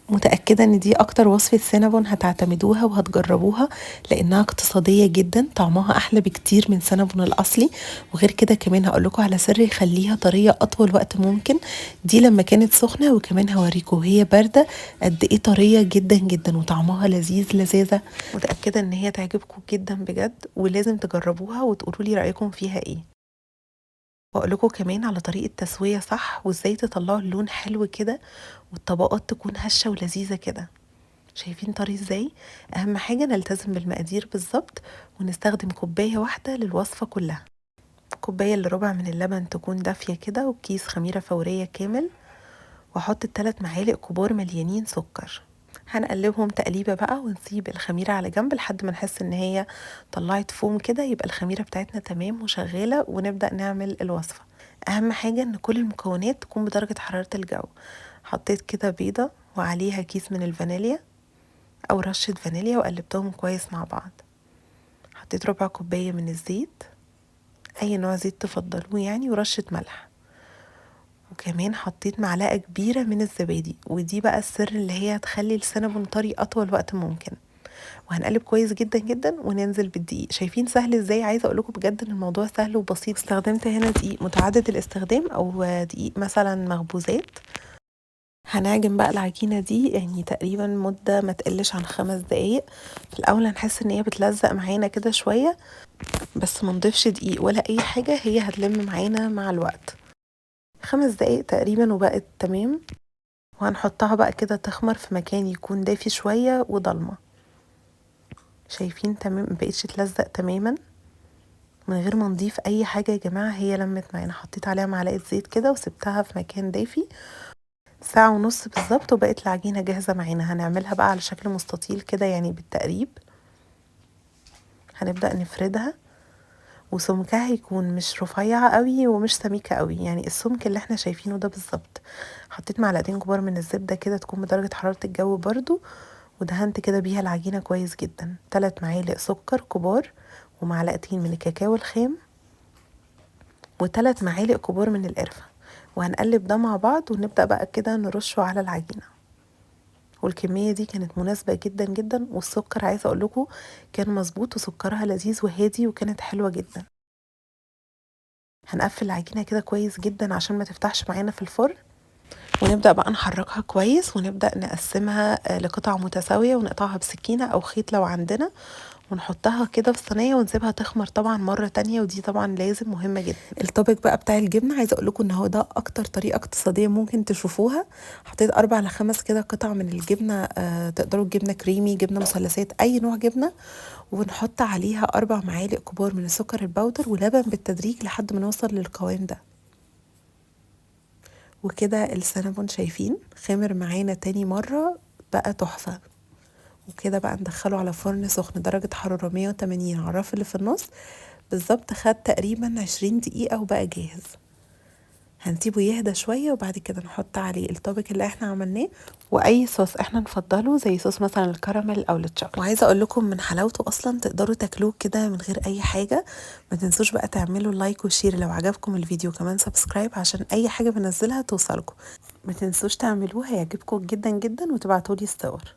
متأكدة ان دي اكتر وصفة سينابون هتعتمدوها وهتجربوها، لانها اقتصادية جدا، طعمها احلى بكتير من سينابون الاصلي. وغير كده كمان هقولكوا على سر يخليها طرية اطول وقت ممكن. دي لما كانت سخنة، وكمان هوريكوا وهي باردة قد ايه طرية جدا جدا، وطعمها لذيذ لذيذة. متأكدة ان هي تعجبكم جدا بجد، ولازم تجربوها وتقولوا لي رأيكم فيها ايه. واقول لكم كمان على طريقة تسوية صح، وازاي تطلعوا اللون حلو كده، والطبقات تكون هشة ولذيذة كده. شايفين طري ازاي؟ اهم حاجة نلتزم بالمقادير بالظبط، ونستخدم كوباية واحدة للوصفة كلها. كوباية الا ربع من اللبن تكون دافية كده، وكيس خميرة فورية كامل، واحط 3 معالق كبار مليانين سكر. هنقلبهم تقليبة بقى، ونسيب الخميرة على جنب لحد ما نحس ان هي طلعت فوم كده، يبقى الخميرة بتاعتنا تمام وشغالة، ونبدأ نعمل الوصفة. اهم حاجة ان كل المكونات تكون بدرجة حرارة الجو. حطيت كده بيضة وعليها كيس من الفانيليا او رشة فانيليا، وقلبتهم كويس مع بعض. حطيت ربع كوباية من الزيت، اي نوع زيت تفضلوه يعني، ورشة ملح. وكمان حطيت معلقة كبيرة من الزبادي، ودي بقى السر اللي هي هتخلي السينابون طري أطول وقت ممكن. وهنقلب كويس جدا جدا، وننزل بالدقيق. شايفين سهل ازاي؟ عايزة اقولكم بجد ان الموضوع سهل وبسيط. استخدمت هنا دقيق متعدد الاستخدام، او دقيق مثلا مخبوزات. هنعجن بقى العجينة دي يعني تقريبا مدة ما تقلش عن 5 دقايق. في الأول هنحس ان هي بتلزق معانا كده شوية، بس منضيفش دقيق ولا أي حاجة، هي هتلم معانا مع الوقت. 5 دقايق تقريبا وبقت تمام. وهنحطها بقى كده تخمر في مكان يكون دافي شوية وضلمة. شايفين تمام؟ مبقتش تلزق تماما من غير ما نضيف اي حاجة يا جماعة. هي لمت معانا. حطيت عليها معلقة زيت كده، وسبتها في مكان دافي 1:30 بالظبط، وبقت العجينة جاهزة معانا. هنعملها بقى على شكل مستطيل كده يعني بالتقريب. هنبدأ نفردها، وسمكها يكون مش رفيعة قوي ومش سميكة قوي، يعني السمك اللي احنا شايفينه ده بالظبط. حطيت معلقتين كبار من الزبدة كده، تكون بدرجة حرارة الجو برضو، ودهنت كده بيها العجينة كويس جدا. 3 معالق سكر كبار، ومعلقتين من الكاكاو الخام، و3 معالق كبار من القرفة. وهنقلب ده مع بعض، ونبدأ بقى كده نرشه على العجينة. والكمية دي كانت مناسبة جدا جدا، والسكر عايزة اقول لكم كان مظبوط، وسكرها لذيذ وهادي، وكانت حلوة جدا. هنقفل العجينة كده كويس جدا عشان ما تفتحش معانا في الفرن. ونبدأ بقى نحركها كويس، ونبدأ نقسمها لقطع متساوية، ونقطعها بسكينة أو خيط لو عندنا، ونحطها كده في صينية، ونسيبها تخمر طبعا مرة تانية. ودي طبعا لازم مهمة جدا. الطبق بقى بتاع الجبنة، عايزة اقول لكم ان هو ده اكتر طريقة اقتصادية ممكن تشوفوها. حطيت 4 ل 5 كده قطع من الجبنة. تقدروا جبنة كريمي، جبنة مثلثات، اي نوع جبنة. ونحط عليها 4 معالق كبار من السكر البودر، ولبن بالتدريج لحد ما نوصل للقوام ده. وكده السينابون شايفين خمر معانا تاني مرة، بقى تحفة. وكده بقى ندخله على فرن سخن درجة حرارة 180 على الرف اللي في النص بالظبط. خد تقريبا 20 دقيقة وبقى جاهز. هنسيبه يهدى شوية، وبعد كده نحط عليه الطبق اللي احنا عملناه، واي صوص احنا نفضله، زي صوص مثلا الكراميل او الشوكولاتة. وعايزه اقول لكم من حلاوته اصلا تقدروا تاكلوه كده من غير اي حاجه. ما تنسوش بقى تعملوا لايك وشير لو عجبكم الفيديو، كمان سبسكرايب عشان اي حاجه بنزلها توصلكم. ما تنسوش تعملوها، هيعجبكم جدا جدا، وتبعتولي الصور.